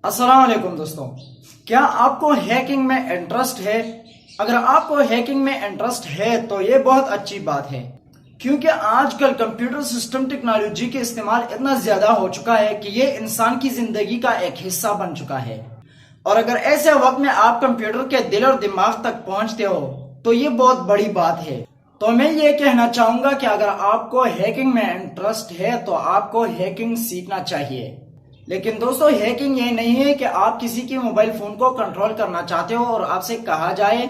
अस्सलाम वालेकुम दोस्तों, क्या आपको हैकिंग में इंटरेस्ट है? अगर आपको हैकिंग में इंटरेस्ट है तो ये बहुत अच्छी बात है, क्योंकि आजकल कंप्यूटर सिस्टम टेक्नोलॉजी के इस्तेमाल इतना ज्यादा हो चुका है कि ये इंसान की जिंदगी का एक हिस्सा बन चुका है। और अगर ऐसे वक्त में आप कंप्यूटर के दिल और दिमाग तक पहुंचते हो तो ये बहुत बड़ी बात है। तो मैं ये कहना चाहूंगा कि अगर आपको हैकिंग में इंटरेस्ट है तो आपको हैकिंग सीखना चाहिए। लेकिन दोस्तों, हैकिंग ये नहीं है कि आप किसी की मोबाइल फोन को कंट्रोल करना चाहते हो और आपसे कहा जाए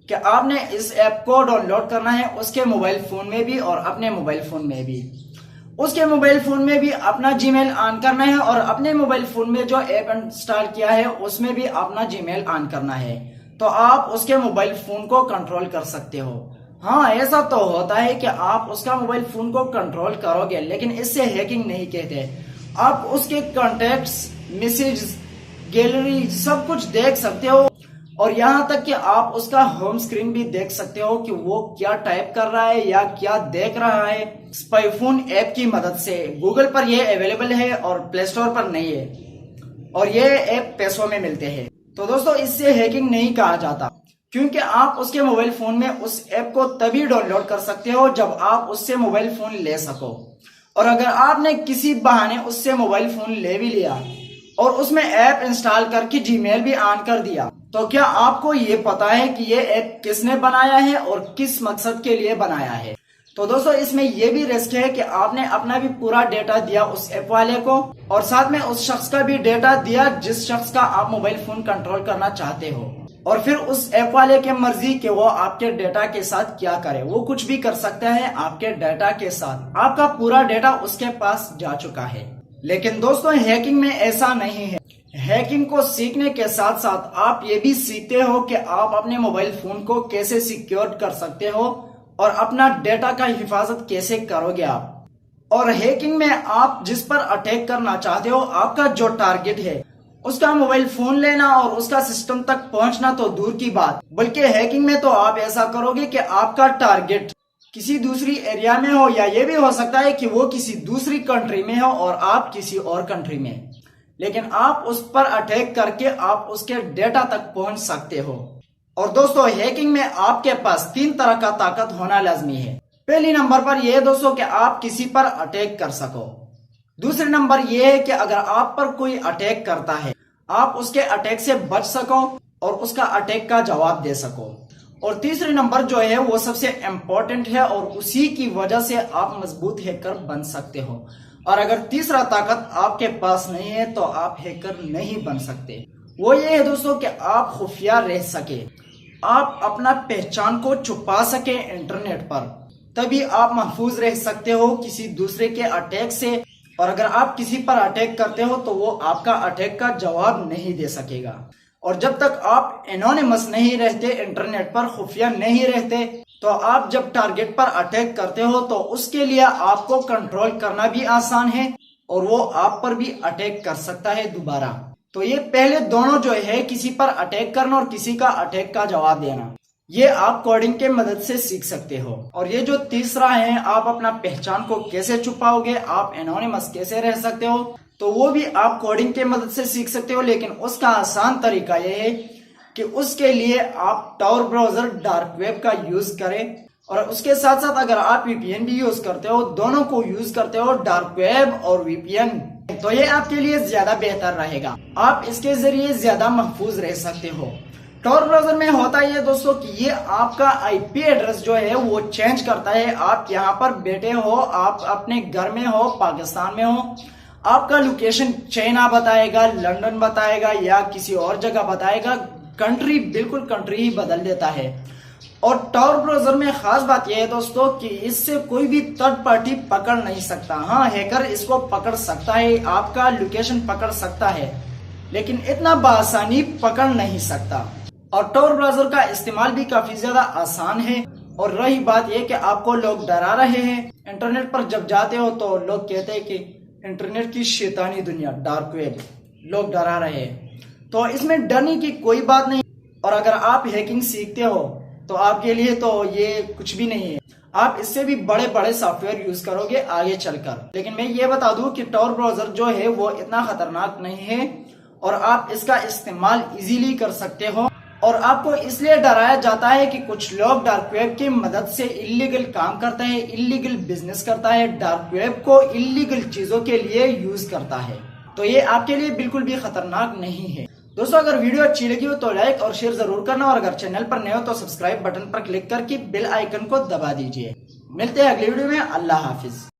कि आपने इस ऐप को डाउनलोड करना है उसके मोबाइल फोन में भी और अपने मोबाइल फोन में भी। उसके मोबाइल फोन में भी अपना जीमेल ऑन करना है और अपने मोबाइल फोन में जो ऐप इंस्टॉल किया है उसमें भी अपना जीमेल ऑन करना है, तो आप उसके मोबाइल फोन को कंट्रोल कर सकते हो। हाँ, ऐसा तो होता है कि आप उसका मोबाइल फोन को कंट्रोल करोगे, लेकिन इससे हैकिंग नहीं कहते। आप उसके कॉन्टेक्ट्स, मैसेज, गैलरी सब कुछ देख सकते हो और यहाँ तक कि आप उसका होम स्क्रीन भी देख सकते हो कि वो क्या टाइप कर रहा है या क्या देख रहा है। स्पाईफोन ऐप की मदद से गूगल पर ये अवेलेबल है और प्ले स्टोर पर नहीं है, और ये ऐप पैसों में मिलते हैं। तो दोस्तों, इससे हैकिंग नहीं कहा जाता, क्योंकि आप उसके मोबाइल फोन में उस ऐप को तभी डाउनलोड कर सकते हो जब आप उससे मोबाइल फोन ले सको। और अगर आपने किसी बहाने उससे मोबाइल फोन ले भी लिया और उसमें ऐप इंस्टॉल करके जीमेल भी ऑन कर दिया, तो क्या आपको ये पता है कि ये ऐप किसने बनाया है और किस मकसद के लिए बनाया है? तो दोस्तों, इसमें ये भी रिस्क है कि आपने अपना भी पूरा डेटा दिया उस ऐप वाले को और साथ में उस शख्स का भी डेटा दिया जिस शख्स का आप मोबाइल फोन कंट्रोल करना चाहते हो, और फिर उस ऐप वाले की मर्जी कि वो आपके डेटा के साथ क्या करे। वो कुछ भी कर सकता है आपके डेटा के साथ, आपका पूरा डेटा उसके पास जा चुका है। लेकिन दोस्तों, हैकिंग में ऐसा नहीं है। हैकिंग को सीखने के साथ साथ आप ये भी सीखते हो कि आप अपने मोबाइल फोन को कैसे सिक्योर कर सकते हो और अपना डेटा का हिफाजत कैसे करोगे आप। और हैकिंग में आप जिस पर अटैक करना चाहते हो, आपका जो टारगेट है, उसका मोबाइल फोन लेना और उसका सिस्टम तक पहुंचना तो दूर की बात, बल्कि हैकिंग में तो आप ऐसा करोगे कि आपका टारगेट किसी दूसरी एरिया में हो, या ये भी हो सकता है कि वो किसी दूसरी कंट्री में हो और आप किसी और कंट्री में, लेकिन आप उस पर अटैक करके आप उसके डेटा तक पहुंच सकते हो। और दोस्तों, हैकिंग में आपके पास 3 तरह का ताकत होना लाजमी है। पहली नंबर पर यह है दोस्तों कि आप किसी पर अटैक कर सको। दूसरे नंबर यह है कि अगर आप पर कोई अटैक करता है, आप उसके अटैक से बच सको और उसका अटैक का जवाब दे सको। और तीसरे नंबर जो है वो सबसे इम्पोर्टेंट है और उसी की वजह से आप मजबूत हैकर बन सकते हो। और अगर तीसरा ताकत आपके पास नहीं है तो आप हैकर नहीं बन सकते। वो ये है दोस्तों कि आप खुफिया रह सके, आप अपना पहचान को छुपा सके इंटरनेट पर, तभी आप महफूज रह सकते हो किसी दूसरे के अटैक से। और अगर आप किसी पर अटैक करते हो तो वो आपका अटैक का जवाब नहीं दे सकेगा। और जब तक आप एनोनिमस नहीं रहते, इंटरनेट पर खुफिया नहीं रहते, तो आप जब टारगेट पर अटैक करते हो तो उसके लिए आपको कंट्रोल करना भी आसान है और वो आप पर भी अटैक कर सकता है दोबारा। तो ये पहले दोनों जो है, किसी पर अटैक करना और किसी का अटैक का जवाब देना, ये आप कोडिंग के मदद से सीख सकते हो। और ये जो तीसरा है, आप अपना पहचान को कैसे छुपाओगे, आप एनोनिमस कैसे रह सकते हो, तो वो भी आप कोडिंग के मदद से सीख सकते हो। लेकिन उसका आसान तरीका ये है कि उसके लिए आप टॉर ब्राउजर, डार्क वेब का यूज करें, और उसके साथ साथ अगर आप वीपीएन भी यूज करते हो, दोनों को यूज करते हो, डार्क वेब और वीपीएन, तो ये आपके लिए ज्यादा बेहतर रहेगा। आप इसके जरिए ज्यादा महफूज रह सकते हो। टॉर ब्राउजर में होता है दोस्तों कि ये आपका आईपी एड्रेस जो है वो चेंज करता है। आप यहाँ पर बैठे हो, आप अपने घर में हो, पाकिस्तान में हो, आपका लोकेशन चाइना बताएगा, लंदन बताएगा या किसी और जगह बताएगा, कंट्री बिल्कुल कंट्री ही बदल देता है। और टॉर ब्राउजर में खास बात यह है दोस्तों कि इससे कोई भी थर्ड पार्टी पकड़ नहीं सकता। हाँ, हैकर इसको पकड़ सकता है, आपका लोकेशन पकड़ सकता है, लेकिन इतना बआसानी पकड़ नहीं सकता। और टॉर ब्राउजर का इस्तेमाल भी काफी ज्यादा आसान है। और रही बात यह कि आपको लोग डरा रहे हैं, इंटरनेट पर जब जाते हो तो लोग कहते हैं कि इंटरनेट की शैतानी दुनिया, डार्क वेब, लोग डरा रहे हैं, तो इसमें डरने की कोई बात नहीं। और अगर आप हैकिंग सीखते हो तो आपके लिए तो ये कुछ भी नहीं है, आप इससे भी बड़े बड़े सॉफ्टवेयर यूज करोगे आगे चलकर। लेकिन मैं ये बता दूं कि टॉर ब्राउजर जो है वो इतना खतरनाक नहीं है और आप इसका इस्तेमाल इजीली कर सकते हो। और आपको इसलिए डराया जाता है कि कुछ लोग डार्क वेब की मदद से इलीगल काम करते हैं, इलीगल बिजनेस करता है, डार्क वेब को इलीगल चीजों के लिए यूज करता है। तो ये आपके लिए बिल्कुल भी खतरनाक नहीं है। दोस्तों, अगर वीडियो अच्छी लगी हो तो लाइक और शेयर जरूर करना, और अगर चैनल पर नए हो तो सब्सक्राइब बटन पर क्लिक करके बेल आइकन को दबा दीजिए। मिलते हैं अगली वीडियो में। अल्लाह हाफिज।